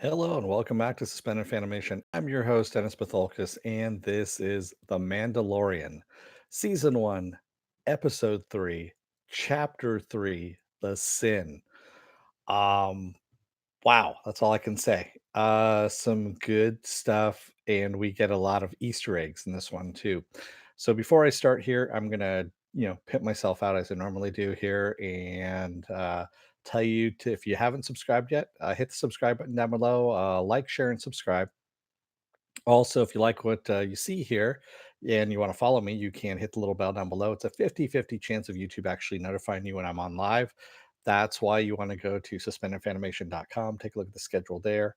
Hello and welcome back to Suspended Fanimation. I'm your host, Dennis Batholkus, and this is The Mandalorian, Season 1, Episode 3, Chapter 3, The Sin. Um, wow, that's all I can say. Some good stuff, and we get a lot of Easter eggs in this one too. So before I start here, I'm gonna, pimp myself out as I normally do here and tell you to, if you haven't subscribed yet, hit the subscribe button down below, like, share, and subscribe. Also, if you like what you see here and you want to follow me, you can hit the little bell down below. It's a 50-50 chance of YouTube actually notifying you when I'm on live. That's why you want to go to suspendedfanimation.com, take a look at the schedule there.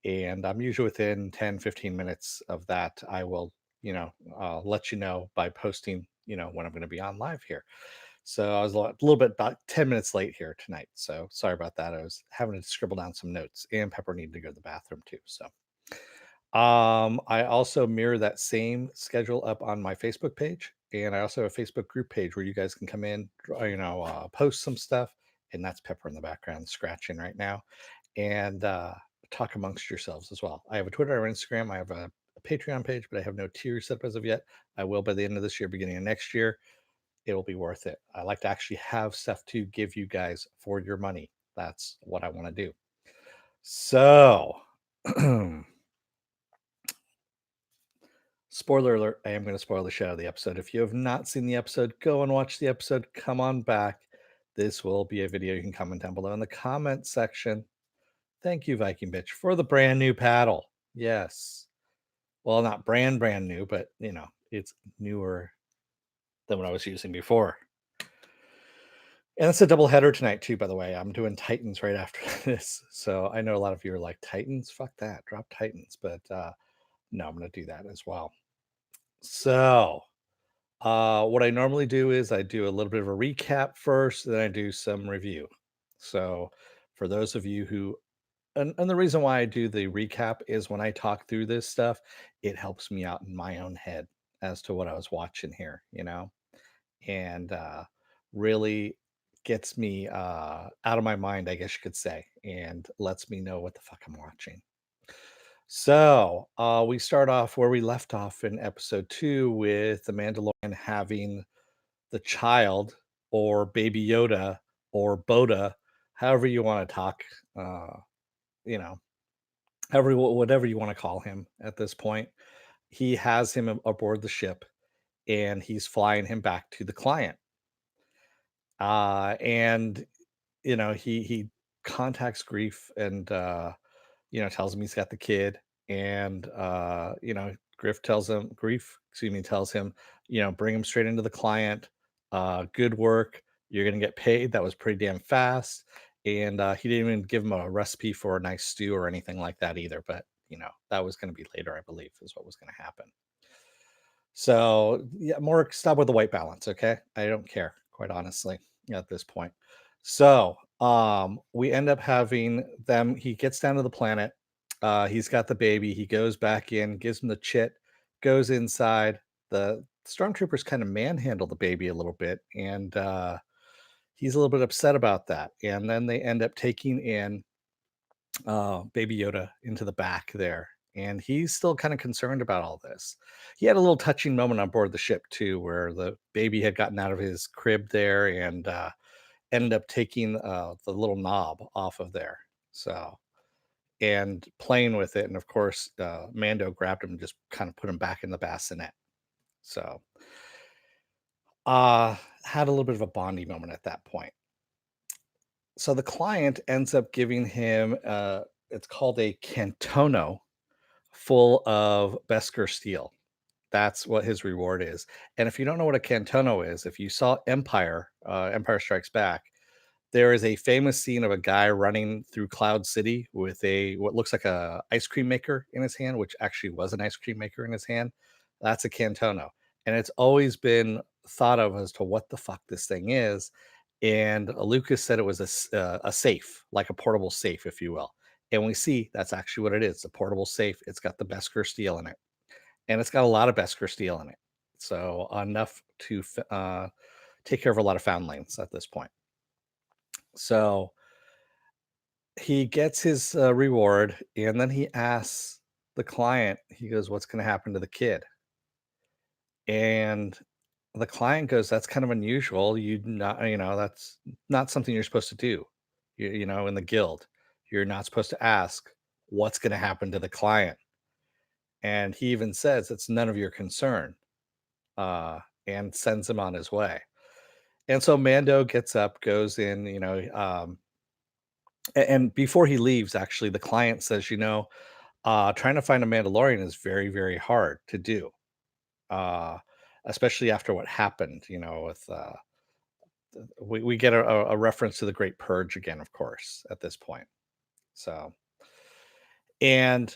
And I'm usually within 10-15 minutes of that. I will, let you know by posting, when I'm going to be on live here. So I was a little bit about 10 minutes late here tonight. So sorry about that. I was having to scribble down some notes, and Pepper needed to go to the bathroom too. So I also mirror that same schedule up on my Facebook page, and I also have a Facebook group page where you guys can come in, post some stuff, and that's Pepper in the background scratching right now, and talk amongst yourselves as well. I have a Twitter or Instagram. I have a Patreon page, but I have no tiers set up as of yet. I will by the end of this year, beginning of next year. It will be worth it. I like to actually have stuff to give you guys for your money. That's what I want to do. So. Spoiler alert, I am going to spoil the shit out of the episode. If you have not seen the episode, go and watch the episode. Come on back. This will be a video you can comment down below in the comment section. Thank you, Viking Bitch, for the brand new paddle. Yes. Well, not brand new, but it's newer than what I was using before. And it's a double header tonight, too, by the way. I'm doing Titans right after this. So I know a lot of you are like, Titans? Fuck that. Drop Titans. But no, I'm going to do that as well. So what I normally do is I do a little bit of a recap first, then I do some review. So, for those of you who, and the reason why I do the recap is when I talk through this stuff, it helps me out in my own head as to what I was watching here, and really gets me out of my mind, I guess you could say, and lets me know what the fuck I'm watching. So we start off where we left off in episode 2 with the Mandalorian having the child or Baby Yoda or Boda, however you want to talk, uh, you know, whatever you want to call him at this point. He has him aboard the ship and he's flying him back to the client. And he contacts Grief and tells him he's got the kid, and Grief, tells him, bring him straight into the client. Good work. You're gonna get paid. That was pretty damn fast. And he didn't even give him a recipe for a nice stew or anything like that either. But that was gonna be later, I believe, is what was gonna happen. So yeah, more stop with the white balance, okay? I don't care, quite honestly, at this point. So we end up having them. He gets down to the planet. He's got the baby. He goes back in, gives him the chit, goes inside. The stormtroopers kind of manhandle the baby a little bit, and he's a little bit upset about that. And then they end up taking in Baby Yoda into the back there. And he's still kind of concerned about all this. He had a little touching moment on board the ship, too, where the baby had gotten out of his crib there and ended up taking the little knob off of there. So, and playing with it. And of course, Mando grabbed him and just kind of put him back in the bassinet. So, had a little bit of a bonding moment at that point. So the client ends up giving him, it's called a Cantono full of Beskar steel. That's what his reward is. And if you don't know what a Cantono is, if you saw Empire Strikes Back, there is a famous scene of a guy running through Cloud City with a what looks like a ice cream maker in his hand, which actually was an ice cream maker in his hand. That's a Cantono. And it's always been thought of as to what the fuck this thing is. And Lucas said it was a safe, like a portable safe, if you will. And we see that's actually what it is, a portable safe. It's got the Beskar steel in it, and it's got a lot of Beskar steel in it. So enough to take care of a lot of foundlings at this point. So he gets his reward, and then he asks the client, he goes, "What's going to happen to the kid?" And the client goes, "That's kind of unusual. That's not something you're supposed to do. In the guild, you're not supposed to ask what's going to happen to the client." And he even says it's none of your concern, uh, and sends him on his way. And so Mando gets up, goes in, and before he leaves, actually, the client says, trying to find a Mandalorian is very, very hard to do, uh, especially after what happened, with we get a reference to the Great Purge again, of course, at this point. So, and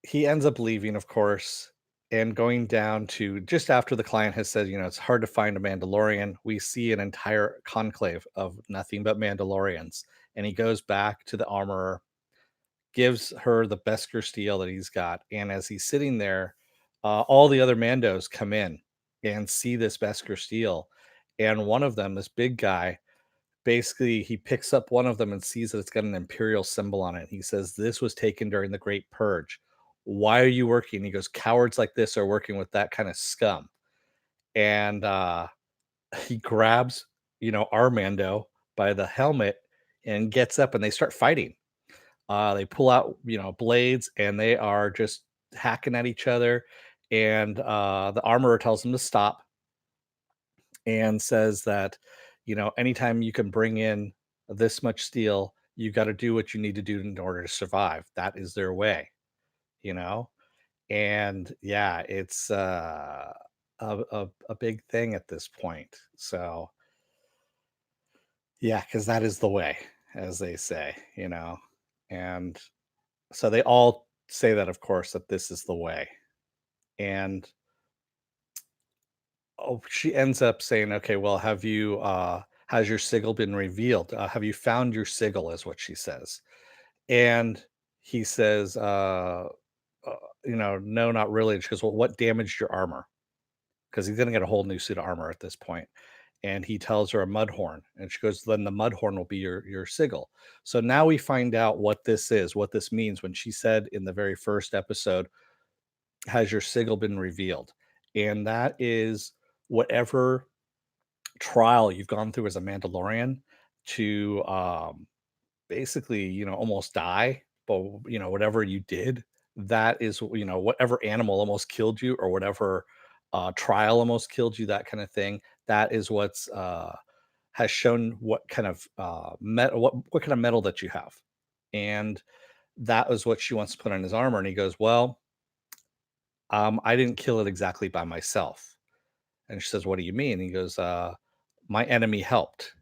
he ends up leaving, of course, and going down to just after the client has said, it's hard to find a Mandalorian. We see an entire conclave of nothing but Mandalorians. And he goes back to the armorer, gives her the Beskar steel that he's got. And as he's sitting there, all the other Mandos come in and see this Beskar steel. And one of them, this big guy, basically he picks up one of them and sees that it's got an imperial symbol on it. He says, "This was taken during the Great Purge. Why are you working?" He goes, "Cowards like this are working with that kind of scum." And he grabs, Armando by the helmet and gets up, and they start fighting. They pull out, blades, and they are just hacking at each other. And the armorer tells them to stop and says that, anytime you can bring in this much steel, you got to do what you need to do in order to survive. That is their way, you know? And yeah, it's a big thing at this point. So yeah, because that is the way, as they say. And so they all say that, of course, that this is the way. And she ends up saying, "Okay, well, has your sigil been revealed? Have you found your sigil?" Is what she says. And he says, "No, not really." And she goes, "Well, what damaged your armor?" Because he's gonna get a whole new suit of armor at this point. And he tells her a mudhorn, and she goes, "Then the mudhorn will be your sigil." So now we find out what this is, what this means when she said in the very first episode, "Has your sigil been revealed?" And that is whatever trial you've gone through as a Mandalorian to basically, almost die, but whatever you did, that is, whatever animal almost killed you or whatever trial almost killed you, that kind of thing. That is what's has shown what kind of metal, what kind of metal that you have, and that was what she wants to put on his armor. And he goes, "Well, I didn't kill it exactly by myself." And she says, "What do you mean?" He goes, "My enemy helped."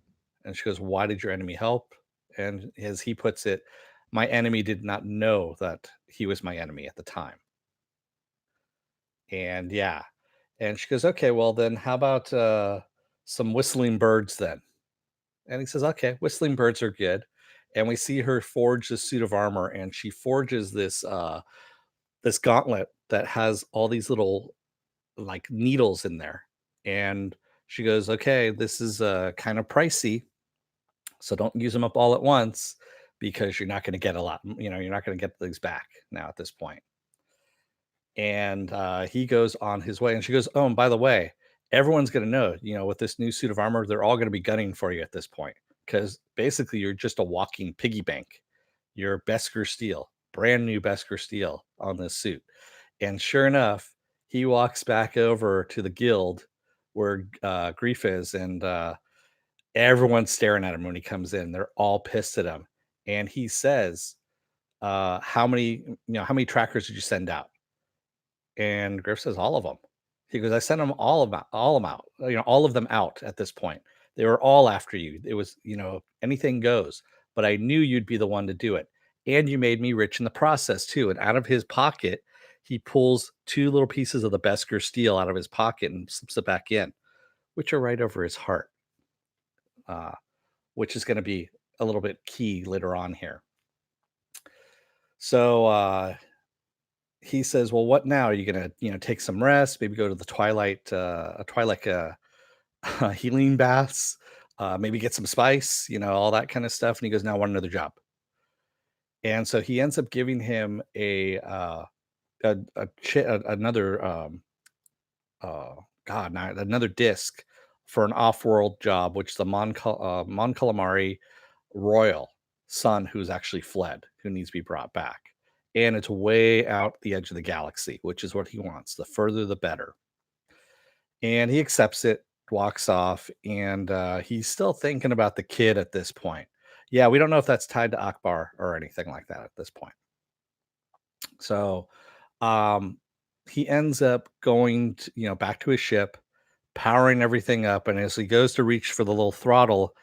And she goes, "Why did your enemy help?" And as he puts it, "My enemy did not know that he was my enemy at the time." And yeah. And she goes, "Okay, well then how about some whistling birds then?" And he says, "Okay, whistling birds are good." And we see her forge this suit of armor, and she forges this gauntlet that has all these little like needles in there. And she goes, "Okay, this is kind of pricey, so don't use them up all at once because you're not going to get a lot. You're not going to get these back now at this point." And he goes on his way, and she goes, "Oh, and by the way, everyone's going to know, with this new suit of armor, they're all going to be gunning for you at this point because basically you're just a walking piggy bank. You're Beskar steel, brand new Beskar steel on this suit." And sure enough, he walks back over to the guild where Grief is, and everyone's staring at him when he comes in. They're all pissed at him. And he says, how many trackers did you send out?" And Griff says, "All of them." He goes, "I sent them all of them out, all of them out at this point. They were all after you. It was, anything goes, but I knew you'd be the one to do it. And you made me rich in the process too." And out of his pocket, he pulls two little pieces of the Beskar steel out of his pocket and slips it back in, which are right over his heart, uh, which is going to be a little bit key later on here. So he says, "Well, what now? Are you gonna, take some rest? Maybe go to the twilight healing baths, maybe get some spice, all that kind of stuff." And he goes, "Now I want another job." And so he ends up giving him another uh, another disc for an off-world job, which the Mon Calamari royal son who's actually fled, who needs to be brought back. And it's way out the edge of the galaxy, which is what he wants. The further, the better. And he accepts it, walks off, and he's still thinking about the kid at this point. Yeah, we don't know if that's tied to Akbar or anything like that at this point. So um, he ends up going back to his ship, powering everything up, and as he goes to reach for the little throttle,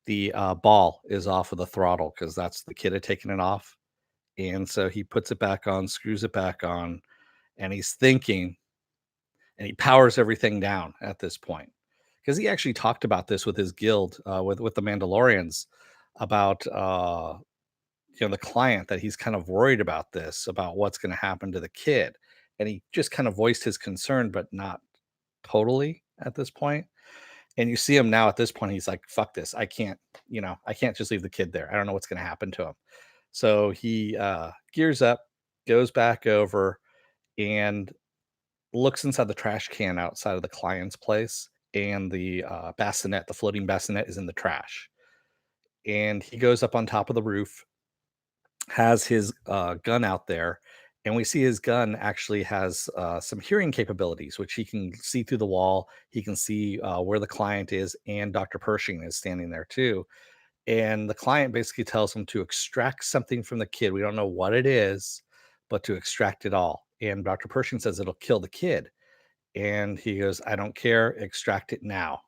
the ball is off of the throttle because that's the kid had taken it off. And so he puts it back on, screws it back on, and he's thinking, and he powers everything down at this point because he actually talked about this with his guild, with the Mandalorians, about the client, that he's kind of worried about this, about what's going to happen to the kid, and he just kind of voiced his concern, but not totally at this point. And you see him now at this point, he's like, "Fuck this! I can't just leave the kid there. I don't know what's going to happen to him." So he gears up, goes back over, and looks inside the trash can outside of the client's place, and the bassinet, the floating bassinet, is in the trash. And he goes up on top of the roof, has his gun out there, and we see his gun actually has some hearing capabilities, which he can see through the wall. He can see where the client is, and Dr. Pershing is standing there too. And the client basically tells him to extract something from the kid. We don't know what it is, but to extract it all. And Dr. Pershing says it'll kill the kid. And he goes, "I don't care, extract it now."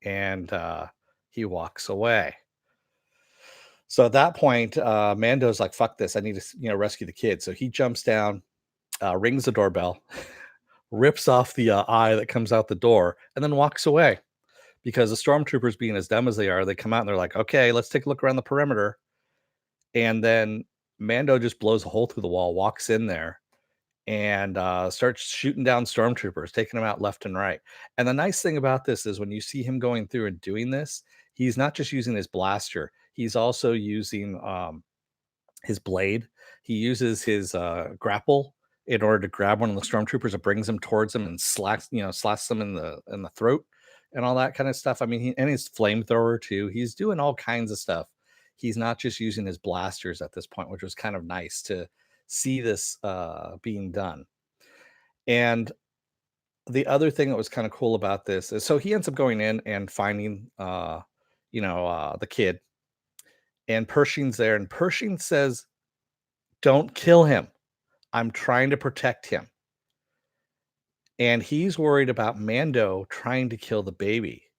And he walks away. So at that point, Mando's like, "Fuck this! I need to, rescue the kid." So he jumps down, rings the doorbell, rips off the eye that comes out the door, and then walks away. Because the stormtroopers, being as dumb as they are, they come out and they're like, "Okay, let's take a look around the perimeter." And then Mando just blows a hole through the wall, walks in there, and starts shooting down stormtroopers, taking them out left and right. And the nice thing about this is when you see him going through and doing this, he's not just using his blaster; he's also using his blade. He uses his grapple in order to grab one of the stormtroopers. It brings him towards him and slashes them in the throat and all that kind of stuff. I mean, and his flamethrower too. He's doing all kinds of stuff. He's not just using his blasters at this point, which was kind of nice to see this being done. And the other thing that was kind of cool about this is, so he ends up going in and finding, the kid, and Pershing's there, and Pershing says, "Don't kill him. I'm trying to protect him." And he's worried about Mando trying to kill the baby.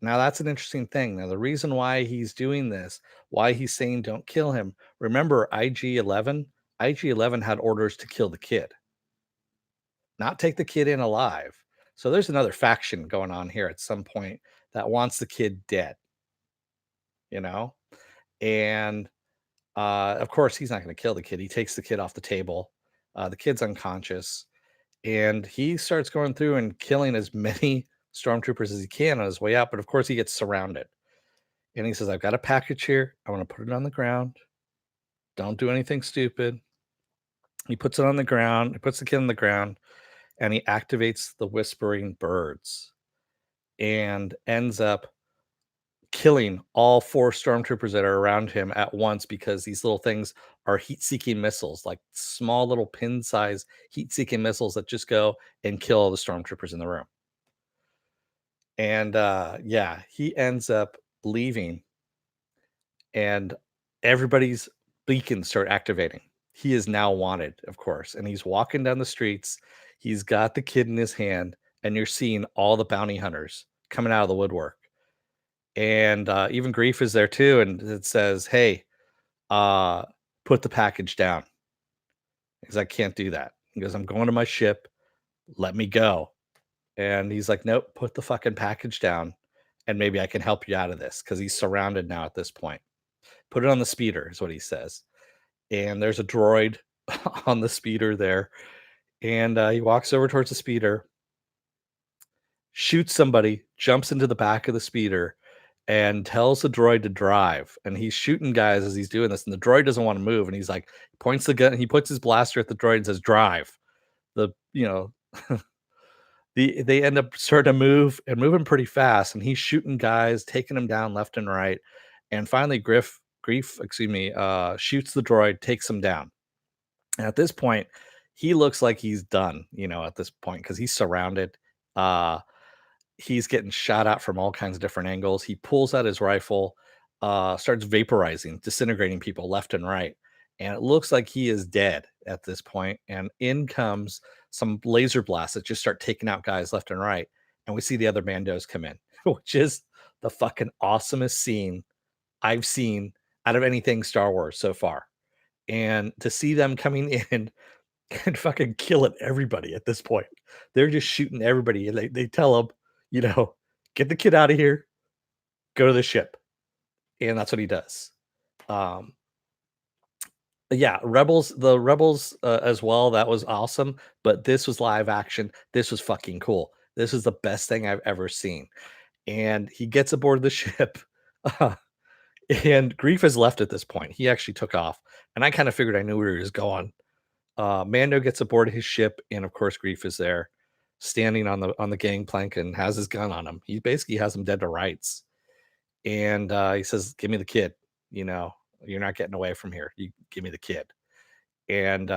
Now, that's an interesting thing. Now, the reason why he's doing this, why he's saying don't kill him, remember IG-11? IG-11 had orders to kill the kid, not take the kid in alive. So there's another faction going on here at some point that wants the kid dead, you know? And of course, he's not going to kill the kid. He takes the kid off the table. The kid's unconscious, and he starts going through and killing as many stormtroopers as he can on his way out. But of course, he gets surrounded. And he says, "I've got a package here. I want to put it on the ground. Don't do anything stupid." He puts it on the ground. He puts the kid on the ground, and he activates the whispering birds and ends up killing all four stormtroopers that are around him at once, because these little things are heat-seeking missiles, like small little pin-sized heat-seeking missiles that just go and kill all the stormtroopers in the room. And yeah, he ends up leaving, and everybody's beacons start activating. He is now wanted, of course, and he's walking down the streets. He's got the kid in his hand, and you're seeing all the bounty hunters coming out of the woodwork. And even Grief is there too, and it says, "Hey, uh, put the package down." Because "I can't do that." He goes, "I'm going to my ship. Let me go." And he's like, "Nope, put the fucking package down, and maybe I can help you out of this," because he's surrounded now at this point. "Put it on the speeder," is what he says. And there's a droid on the speeder there. And he walks over towards the speeder, shoots somebody, jumps into the back of the speeder, and tells the droid to drive. And he's shooting guys as he's doing this, and the droid doesn't want to move. And he's like, points the gun, he puts his blaster at the droid and says, "Drive." The you know they end up starting to move and moving pretty fast, and he's shooting guys, taking them down left and right. And finally, Grief, excuse me, shoots the droid, takes him down. And at this point, he looks like he's done, at this point, because he's surrounded. Uh, he's getting shot at from all kinds of different angles. He pulls out his rifle, starts vaporizing, disintegrating people left and right. And it looks like he is dead at this point. And in comes some laser blasts that just start taking out guys left and right. And we see the other Mandos come in, which is the fucking awesomest scene I've seen out of anything Star Wars so far. And to see them coming in and fucking killing everybody at this point. They're just shooting everybody, and they tell him, you know, "Get the kid out of here, go to the ship." And that's what he does. Um, yeah, Rebels, as well, that was awesome, but this was live action. This was fucking cool. This is the best thing I've ever seen. And he gets aboard the ship, and Grief has left at this point. He actually took off, and I kinda figured I knew where he was going. Mando gets aboard his ship, and of course, Grief is there, standing on the gangplank and has his gun on him. He basically has him dead to rights, and he says, "Give me the kid. You know, you're not getting away from here. You give me the kid." And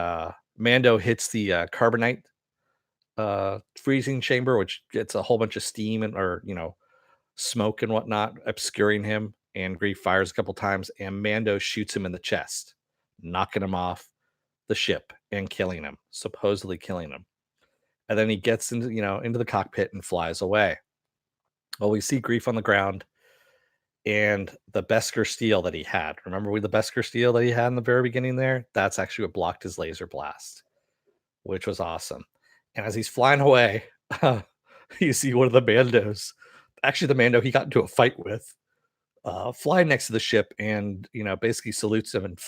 Mando hits the carbonite freezing chamber, which gets a whole bunch of steam and or smoke and whatnot, obscuring him. And Grief fires a couple times, and Mando shoots him in the chest, knocking him off the ship and killing him, supposedly killing him. And then he gets into the cockpit and flies away. Well, we see Grief on the ground and the Beskar steel that he had. Remember the Beskar steel that he had in the very beginning there? That's actually what blocked his laser blast, which was awesome. And as he's flying away, you see one of the Mandos, actually the Mando he got into a fight with, flying next to the ship and, basically salutes him and,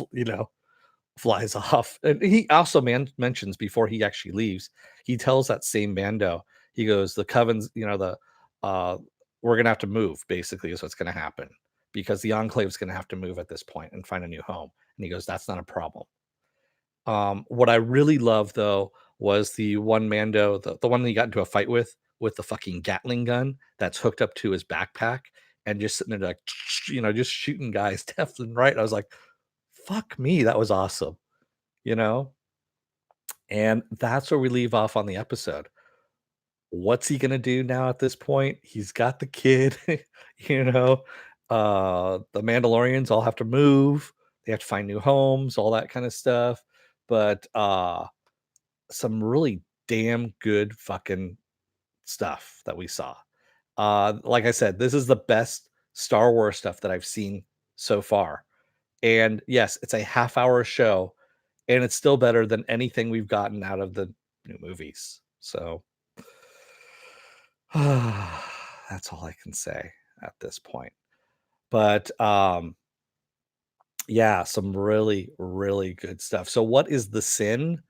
flies off. And he also mentions before he actually leaves, he tells that same Mando, he goes, "The Coven's, uh, we're gonna have to move, basically, is what's gonna happen. Because the Enclave's gonna have to move at this point and find a new home." And he goes, "That's not a problem." What I really love though was the one Mando, the one that he got into a fight with the fucking Gatling gun that's hooked up to his backpack and just sitting there like, just shooting guys left and right. I was like, fuck me, that was awesome, you know? And that's where we leave off on the episode. What's he gonna do now at this point? He's got the kid, you know. The Mandalorians all have to move, they have to find new homes, all that kind of stuff. But some really damn good fucking stuff that we saw. Like I said, this is the best Star Wars stuff that I've seen so far. And yes, it's a half-hour show, and it's still better than anything we've gotten out of the new movies. So that's all I can say at this point. But yeah, some really, really good stuff. So what is the sin?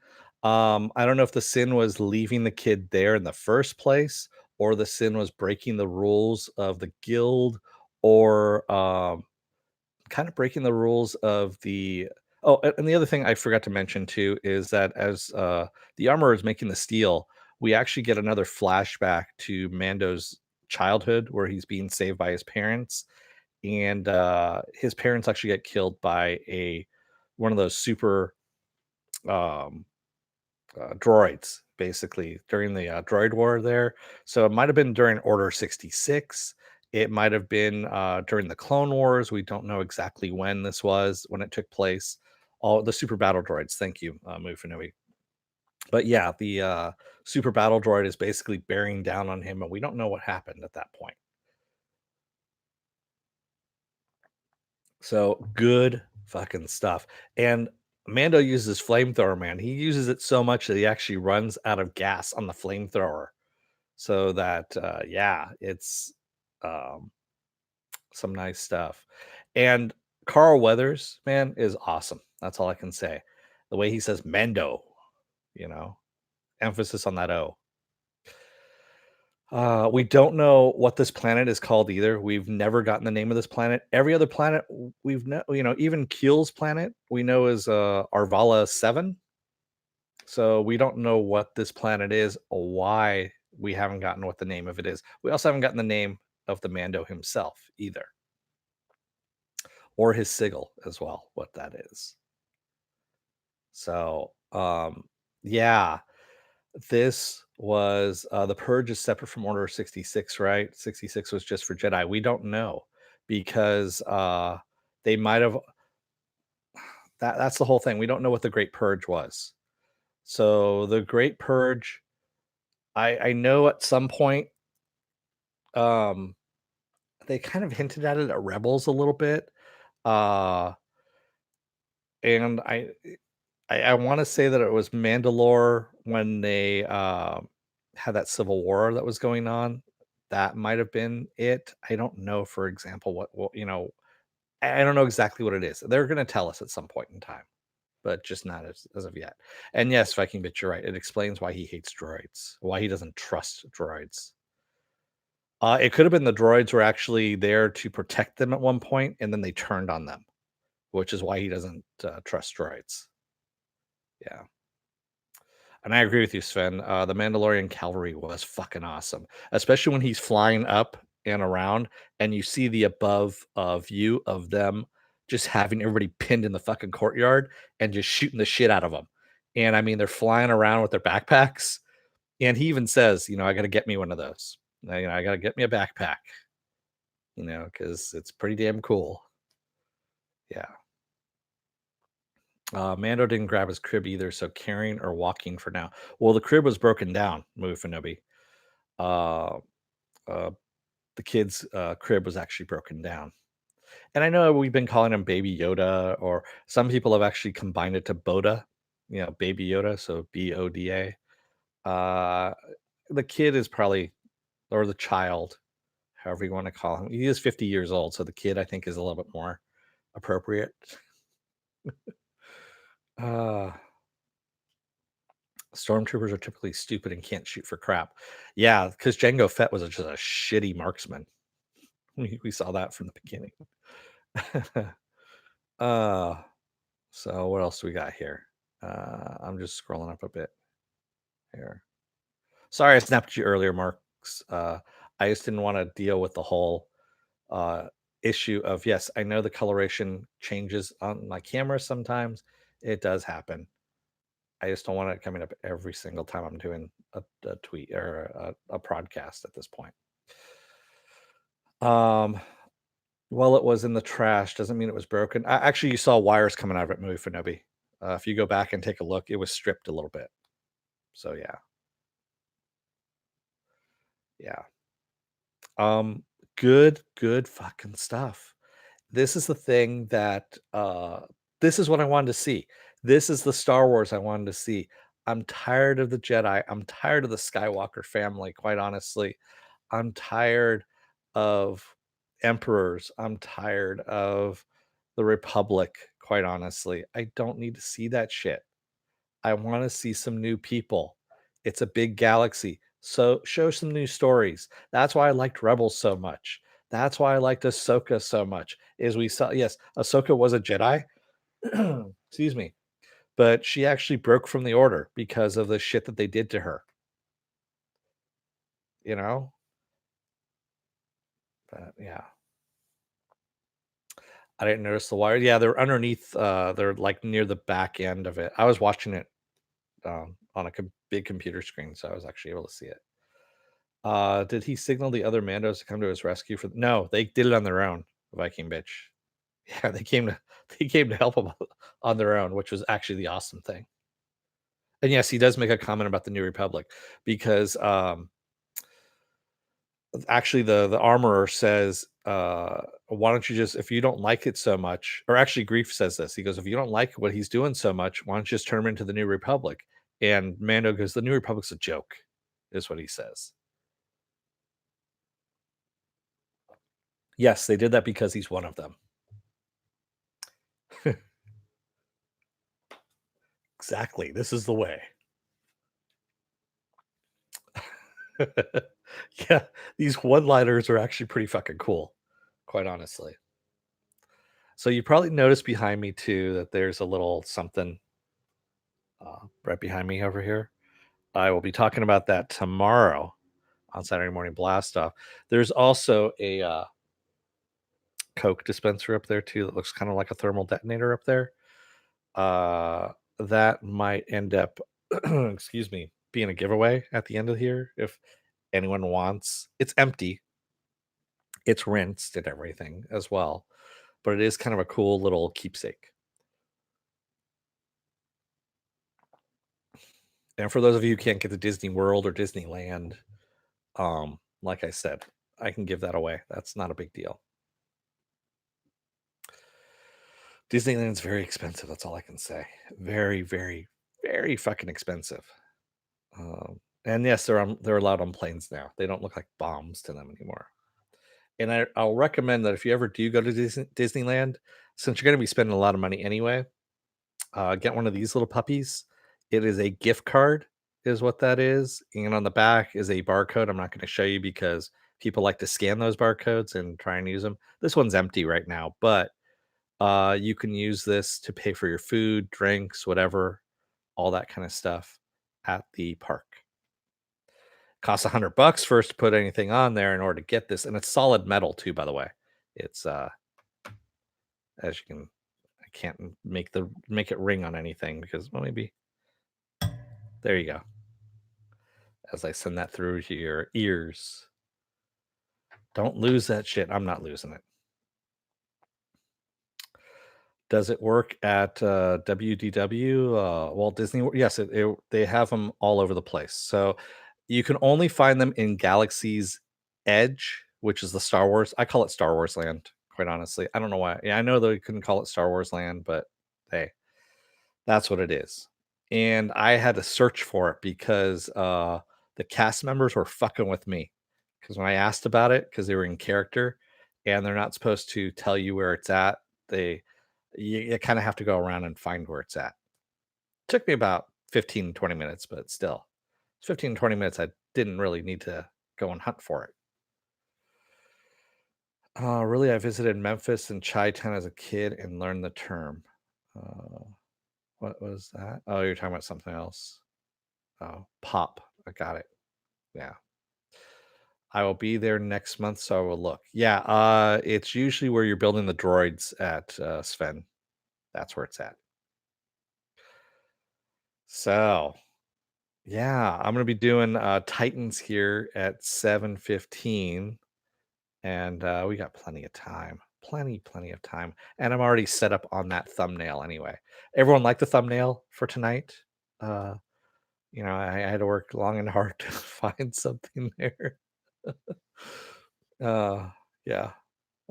I don't know if the sin was leaving the kid there in the first place, or the sin was breaking the rules of the guild, or kind of breaking the rules of the and the other thing I forgot to mention too is that as the armorer is making the steel, we actually get another flashback to Mando's childhood where he's being saved by his parents, and his parents actually get killed by a one of those super um droids basically during the droid war there. So it might have been during Order 66. It might have been during the Clone Wars. We don't know exactly when it took place. All the super battle droids. Thank you, Mufinui. But yeah, the super battle droid is basically bearing down on him, and we don't know what happened at that point. So good fucking stuff. And Mando uses flamethrower, man. He uses it so much that he actually runs out of gas on the flamethrower. So that yeah, it's um some nice stuff. And Carl Weathers, man, is awesome. That's all I can say. The way he says Mando, you know, emphasis on that O. We don't know what this planet is called either. We've never gotten the name of this planet. Every other planet we've even Keel's planet we know is Arvala 7. So we don't know what this planet is or why we haven't gotten what the name of it is. We also haven't gotten the name of the Mando himself either, or his sigil as well, what that is. So, yeah, this was the Purge is separate from Order 66, right? 66 was just for Jedi. We don't know because they might have that's the whole thing. We don't know what the Great Purge was. So the Great Purge, I know at some point um they kind of hinted at it at Rebels a little bit. Uh and I want to say that it was Mandalore when they had that civil war that was going on. That might have been it. I don't know, for example, what I don't know exactly what it is. They're going to tell us at some point in time, but just not as of yet. And yes, Viking Bitch, you're right. It explains why he hates droids, why he doesn't trust droids. It could have been the droids were actually there to protect them at one point, and then they turned on them, which is why he doesn't trust droids. Yeah. And I agree with you, Sven. The Mandalorian cavalry was fucking awesome, especially when he's flying up and around, and you see the above view of them just having everybody pinned in the fucking courtyard and just shooting the shit out of them. And I mean, they're flying around with their backpacks, and he even says, "I got to get me one of those. I got to get me a backpack. Because it's pretty damn cool." Yeah. Mando didn't grab his crib either, so carrying or walking for now. Well, the crib was broken down, Mufinobi. Uh, uh, the kid's crib was actually broken down. And I know we've been calling him Baby Yoda, or some people have actually combined it to Boda, Baby Yoda, so Boda. Uh, the kid is probably, or the child, however you want to call him, he is 50 years old, so the kid I think is a little bit more appropriate. Uh, Stormtroopers are typically stupid and can't shoot for crap. Yeah, because Jango Fett was just a shitty marksman. We saw that from the beginning. uh, so what else do we got here? I'm just scrolling up a bit here. Sorry, I snapped you earlier, Marks. I just didn't want to deal with the whole uh, issue of yes, I know the coloration changes on my camera sometimes. It does happen. I just don't want it coming up every single time I'm doing a tweet or a podcast at this point. Um, well, it was in the trash doesn't mean it was broken. Actually, you saw wires coming out of it, Movie Finobi. If you go back and take a look, it was stripped a little bit. So yeah, yeah. Um, good fucking stuff. This is the thing that this is what I wanted to see. This is the Star Wars I wanted to see. I'm tired of the Jedi. I'm tired of the Skywalker family, quite honestly. I'm tired of emperors. I'm tired of the Republic, quite honestly. I don't need to see that shit. I want to see some new people. It's a big galaxy. So show some new stories. That's why I liked Rebels so much. That's why I liked Ahsoka so much. Is we saw, yes, Ahsoka was a Jedi. Excuse me. But she actually broke from the order because of the shit that they did to her. You know? But yeah. I didn't notice the wire. Yeah, they're underneath, they're like near the back end of it. I was watching it on a big computer screen, so I was actually able to see it. Did he signal the other Mandos to come to his rescue for no, they did it on their own, Viking bitch. Yeah, they came to help him on their own, which was actually the awesome thing. And yes, he does make a comment about the New Republic because actually the armorer says, why don't you just if you don't like it so much, or actually Grief says this, he goes, if you don't like what he's doing so much, why don't you just turn him into the New Republic? And Mando goes, the New Republic's a joke, is what he says. Yes, they did that because he's one of them. Exactly. This is the way. Yeah, these one-liners are actually pretty fucking cool, quite honestly. So you probably noticed behind me too that there's a little something right behind me over here. I will be talking about that tomorrow on Saturday Morning Blast Off. There's also a Coke dispenser up there too that looks kind of like a thermal detonator up there. That might end up, excuse me, being a giveaway at the end of here if anyone wants. It's empty, it's rinsed and everything as well, but it is kind of a cool little keepsake. And for those of you who can't get to Disney World or Disneyland, like I said, I can give that away. That's not a big deal. Disneyland's very expensive. That's all I can say. Very, very, very fucking expensive. And yes, they're allowed on planes now. They don't look like bombs to them anymore. And I'll recommend that if you ever do go to Disneyland, since you're going to be spending a lot of money anyway, get one of these little puppies. It is a gift card, is what that is. And on the back is a barcode. I'm not going to show you because people like to scan those barcodes and try and use them. This one's empty right now, but you can use this to pay for your food, drinks, whatever, all that kind of stuff at the park. Costs $100 first to put anything on there in order to get this, and it's solid metal too, by the way. It's as you can, I can't make it ring on anything because, well, maybe there you go. As I send that through to your ears, don't lose that shit. I'm not losing it. Does it work at WDW, Walt Disney? Yes, they have them all over the place. So you can only find them in Galaxy's Edge, which is the Star Wars. I call it Star Wars Land, quite honestly. I don't know why. Yeah, I know they couldn't call it Star Wars Land, but hey, that's what it is. And I had to search for it because the cast members were fucking with me. Because when I asked about it, because they were in character and they're not supposed to tell you where it's at, you kind of have to go around and find where it's at. Took me about 15, 20 minutes, but still, 15, 20 minutes. I didn't really need to go and hunt for it. Really, I visited Memphis and Chi Town as a kid and learned the term. Uh, what was that? Oh, you're talking about something else. Oh, pop. I got it. Yeah. I will be there next month, so I will look. Yeah, it's usually where you're building the droids at Sven. That's where it's at. So yeah, I'm gonna be doing Titans here at 7:15, and we got plenty of time. Plenty of time. And I'm already set up on that thumbnail anyway. Everyone liked the thumbnail for tonight. Uh, I had to work long and hard to find something there. uh yeah.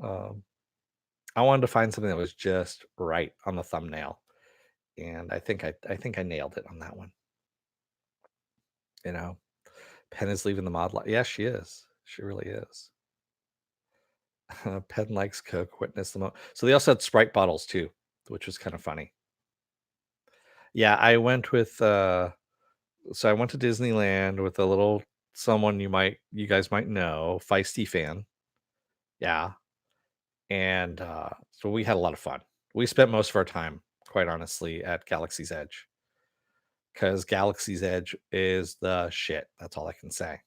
Um, I wanted to find something that was just right on the thumbnail. And I think I nailed it on that one. You know, Penn is leaving the mod. Yeah, she is. She really is. Penn likes Coke. Witness the mo. So they also had Sprite bottles too, which was kind of funny. Yeah, I went with. So I went to Disneyland with a little someone you guys might know, feisty fan. Yeah, and so we had a lot of fun. We spent most of our time, quite honestly, at Galaxy's Edge because Galaxy's Edge is the shit. That's all I can say.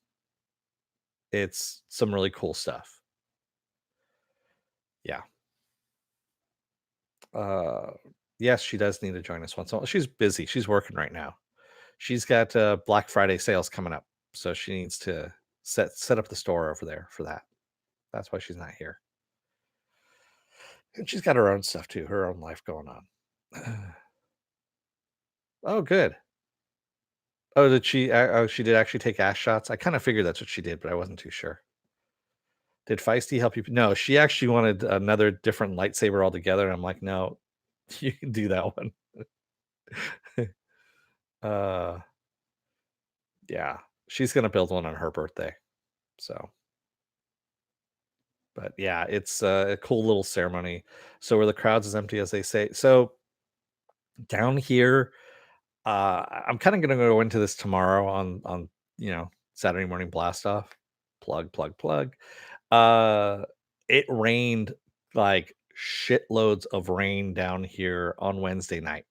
It's some really cool stuff. Yeah. Uh, yes, she does need to join us once. She's busy. She's working right now. She's got Black Friday sales coming up, so she needs to set up the store over there for that. That's why she's not here. And she's got her own stuff too, her own life going on. Oh, good. Oh, did she? Oh, she did actually take ass shots. I kind of figured that's what she did, but I wasn't too sure. Did Feisty help you? No, she actually wanted another different lightsaber altogether. And I'm like, no, you can do that one. uh, yeah, she's gonna build one on her birthday. So, but yeah, it's a cool little ceremony. So where the crowd's as empty as they say. So down here, I'm kind of gonna go into this tomorrow on Saturday morning blast off. plug. Uh, it rained like shitloads of rain down here on Wednesday night.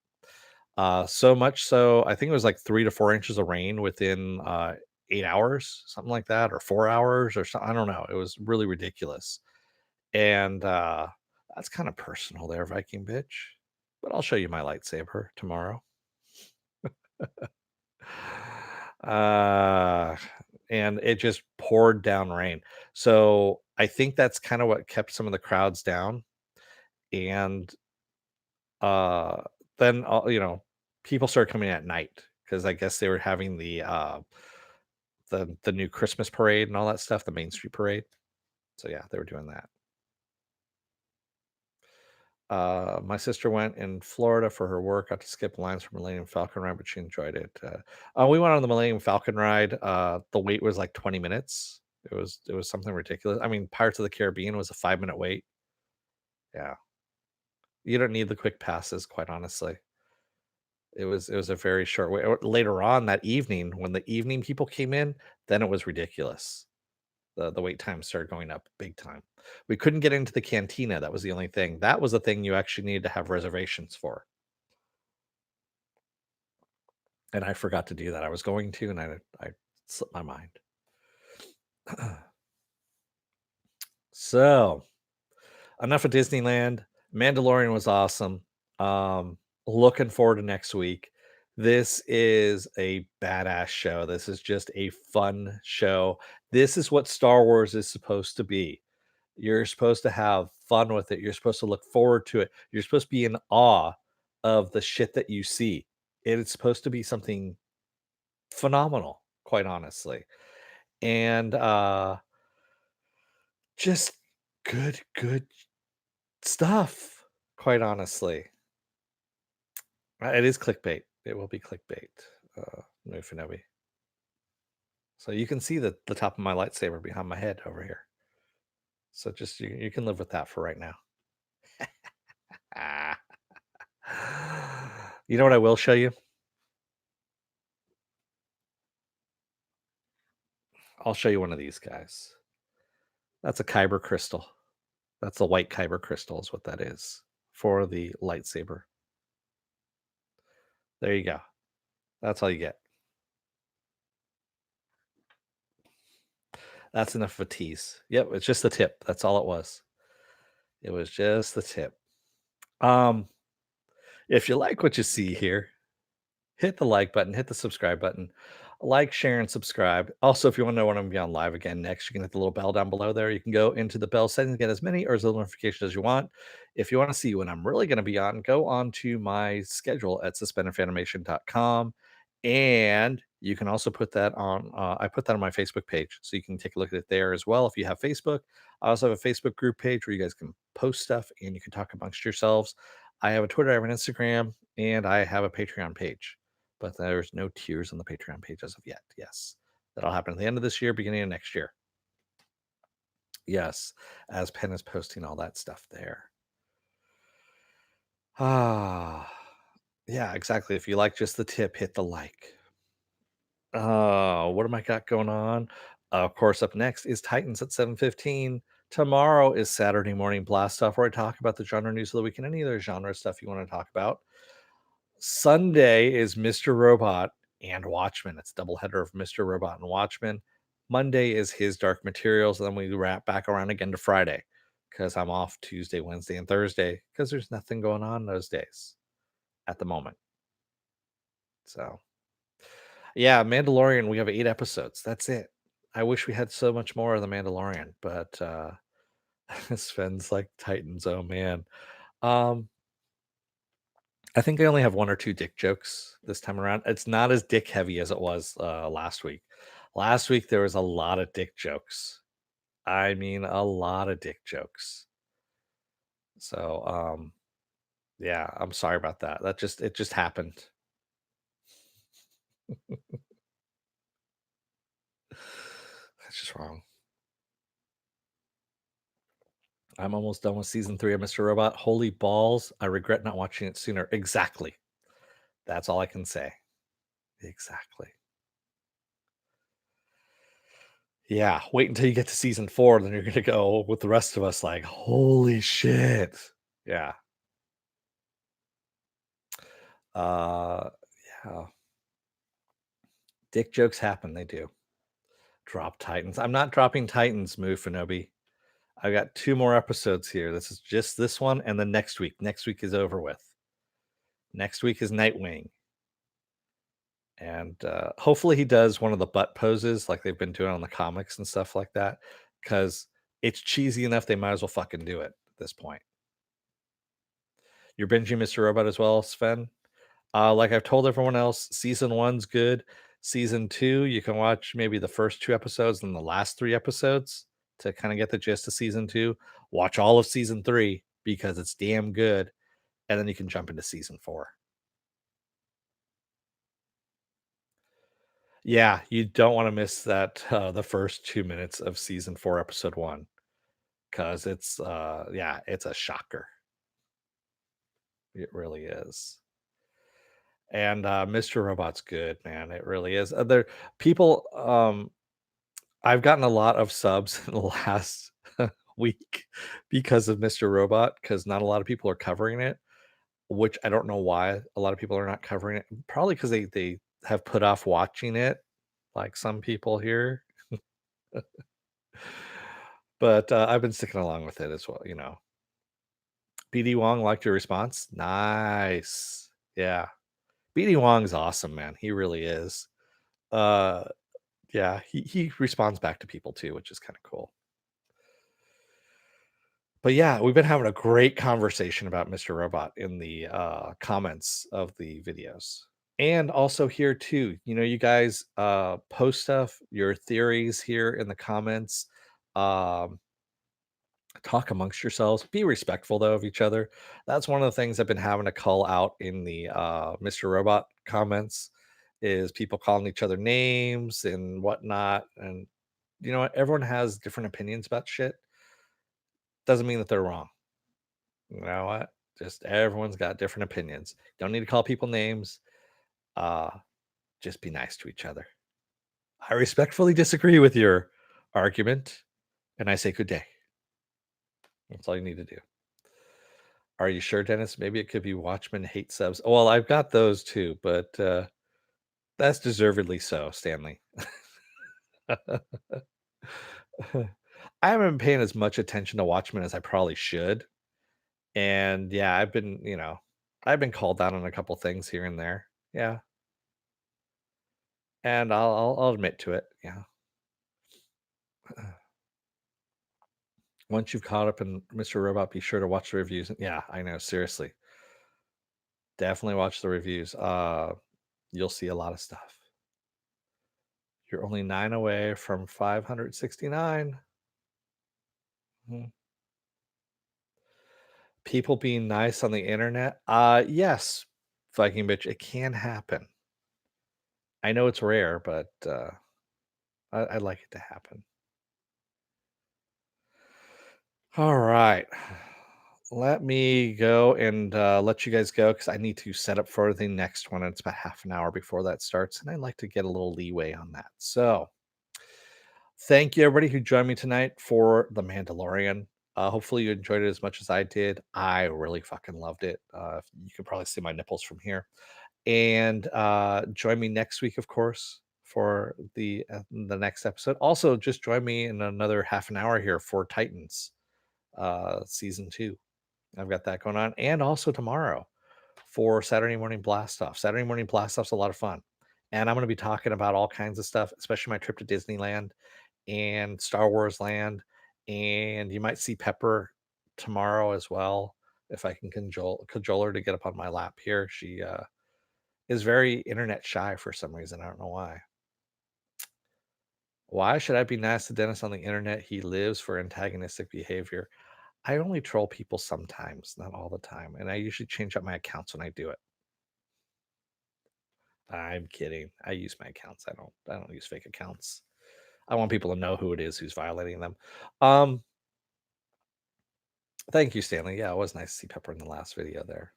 So much so, I think it was like 3 to 4 inches of rain within 8 hours, something like that, or 4 hours, or something. I don't know. It was really ridiculous, and that's kind of personal, there, Viking bitch. But I'll show you my lightsaber tomorrow. Uh, and it just poured down rain. So I think that's kind of what kept some of the crowds down. And uh, then, people started coming at night because I guess they were having the new Christmas parade and all that stuff, the Main Street parade. So yeah, they were doing that. My sister went in Florida for her work. Got to skip lines from Millennium Falcon ride, but she enjoyed it. We went on the Millennium Falcon ride. The wait was like 20 minutes. It was something ridiculous. I mean, Pirates of the Caribbean was a 5 minute wait. Yeah, you don't need the quick passes, quite honestly. It was a very short wait. Later on that evening, when the evening people came in, then it was ridiculous. The wait time started going up big time. We couldn't get into the cantina. That was the only thing. That was the thing you actually needed to have reservations for. And I forgot to do that. I was going to, and I slipped my mind. So, enough of Disneyland. Mandalorian was awesome. Um, Looking forward to next week. This is a badass show. This is just a fun show. This is what Star Wars is supposed to be. You're supposed to have fun with it. You're supposed to look forward to it. You're supposed to be in awe of the shit that you see. It's supposed to be something phenomenal, quite honestly. And just good stuff, quite honestly. It is clickbait. It will be clickbait. No Finobi. So you can see the top of my lightsaber behind my head over here. So just you can live with that for right now. Ah. You know what I will show you? I'll show you one of these guys. That's a kyber crystal. That's a white kyber crystal is what that is for the lightsaber. There you go. That's all you get. That's enough of a tease. Yep, it's just the tip. That's all it was. It was just the tip. Um, if you like what you see here, hit the like button, hit the subscribe button, like, share, and subscribe. Also, if you want to know when I'm going to be on live again next, you can hit the little bell down below there. You can go into the bell settings and get as many or as little notifications as you want. If you want to see when I'm really going to be on, go on to my schedule at suspendedfanimation.com. And you can also put that on, I put that on my Facebook page. So you can take a look at it there as well if you have Facebook. I also have a Facebook group page where you guys can post stuff and you can talk amongst yourselves. I have a Twitter, I have an Instagram, and I have a Patreon page, but there's no tiers on the Patreon page as of yet. Yes, that'll happen at the end of this year, beginning of next year. Yes, as Penn is posting all that stuff there. Ah, yeah, exactly. If you like just the tip, hit the like. What am I got going on? Of course, up next is Titans at 7:15. Tomorrow is Saturday Morning Blast Off, where I talk about the genre news of the week and any other genre stuff you want to talk about. Sunday is Mr. Robot and Watchmen. It's a doubleheader of Mr. Robot and Watchmen. Monday is his Dark Materials, and then we wrap back around again to Friday because I'm off Tuesday, Wednesday, and Thursday because there's nothing going on those days at the moment. So, yeah, Mandalorian, we have 8 episodes. That's it. I wish we had so much more of the Mandalorian, but Sven's like Titans. Oh man. Um, I think I only have 1 or 2 dick jokes this time around. It's not as dick heavy as it was last week. Last week there was a lot of dick jokes. I mean, a lot of dick jokes. So, yeah, I'm sorry about that. It just happened. That's just wrong. I'm almost done with season 3 of Mr. Robot. Holy balls! I regret not watching it sooner. Exactly. That's all I can say. Exactly. Yeah, wait until you get to season 4, then you're gonna go with the rest of us like, "Holy shit." Yeah. Uh, yeah. Dick jokes happen, they do. Drop Titans. I'm not dropping Titans, Mufinobi. I got 2 more episodes here. This is just this one and then next week. Next week is over with. Next week is Nightwing. And, hopefully he does one of the butt poses like they've been doing on the comics and stuff like that, because it's cheesy enough they might as well fucking do it at this point. You're binging Mr. Robot as well, Sven? Like I've told everyone else, season 1's good. Season 2, you can watch maybe the first 2 episodes and the last 3 episodes to kinda get the gist of season 2. Watch all of season 3 because it's damn good, and then you can jump into season 4. Yeah, you don't wanna miss that, the first 2 minutes of season 4, episode 1, because it's, yeah, it's a shocker. It really is. And, Mr. Robot's good, man, it really is. There people, I've gotten a lot of subs in the last week because of Mr. Robot, because not a lot of people are covering it, which I don't know why a lot of people are not covering it. Probably because they have put off watching it, like some people here. But, I've been sticking along with it as well, you know. BD Wong liked your response? Nice. Yeah. BD Wong's awesome, man. He really is. Uh, yeah, he responds back to people too, which is kinda cool. But yeah, we've been having a great conversation about Mr. Robot in the comments of the videos. And also here too, you know, you guys post stuff, your theories here in the comments. Um, talk amongst yourselves. Be respectful though of each other. That's one of the things I've been having to call out in the Mr. Robot comments is people calling each other names and whatnot. And you know what? Everyone has different opinions about shit. Doesn't mean that they're wrong. You know what? Just everyone's got different opinions. Don't need to call people names. Uh, just be nice to each other. I respectfully disagree with your argument, and I say good day. That's all you need to do. Are you sure, Dennis? Maybe it could be Watchmen hate subs. Well, I've got those too, but that's deservedly so, Stanley. I haven't been paying as much attention to Watchmen as I probably should. And yeah, I've been, you know, I've been called out on a couple things here and there. Yeah. And I'll admit to it. Yeah. Once you've caught up in Mr. Robot, be sure to watch the reviews. Yeah, I know. Seriously, definitely watch the reviews. You'll see a lot of stuff. You're only 9 away from 569. Mhm. People being nice on the internet. Yes, Viking bitch, it can happen. I know it's rare, but I'd like it to happen. All right. Let me go and let you guys go because I need to set up for the next one. And it's about half an hour before that starts. And I'd like to get a little leeway on that. So thank you, everybody who joined me tonight for The Mandalorian. Hopefully, you enjoyed it as much as I did. I really fucking loved it. You can probably see my nipples from here. And join me next week, of course, for the next episode. Also, just join me in another half an hour here for Titans season 2. I've got that going on, and also tomorrow for Saturday Morning Blast Off. Saturday Morning Blast Off's a lot of fun, and I'm going to be talking about all kinds of stuff, especially my trip to Disneyland and Star Wars Land, and you might see Pepper tomorrow as well if I can cajole her to get up on my lap here. She is very internet shy for some reason. I don't know why. Why should I be nice to Dennis on the internet? He lives for antagonistic behavior. I only troll people sometimes, not all the time, and I usually change up my accounts when I do it. I'm kidding. I use my accounts. I don't use fake accounts. I want people to know who it is who's violating them. Um, thank you, Stanley. Yeah, it was nice to see Pepper in the last video there.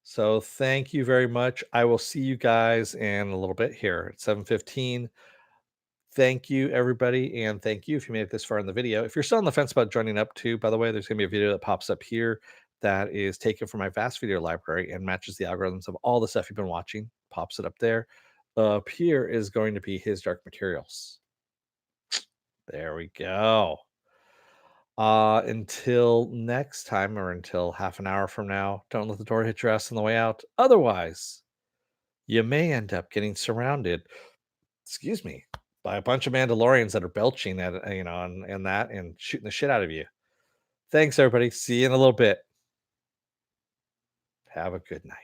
So thank you very much. I will see you guys in a little bit here at 7:15. Thank you, everybody, and thank you if you made it this far in the video. If you're still on the fence about joining up too, by the way, there's going to be a video that pops up here that is taken from my vast video library and matches the algorithms of all the stuff you've been watching. Pops it up there. Up here is going to be his Dark Materials. There we go. Until next time, or until half an hour from now, don't let the door hit your ass on the way out. Otherwise, you may end up getting surrounded, excuse me, by a bunch of Mandalorians that are belching at and that and shooting the shit out of you. Thanks, everybody. See you in a little bit. Have a good night.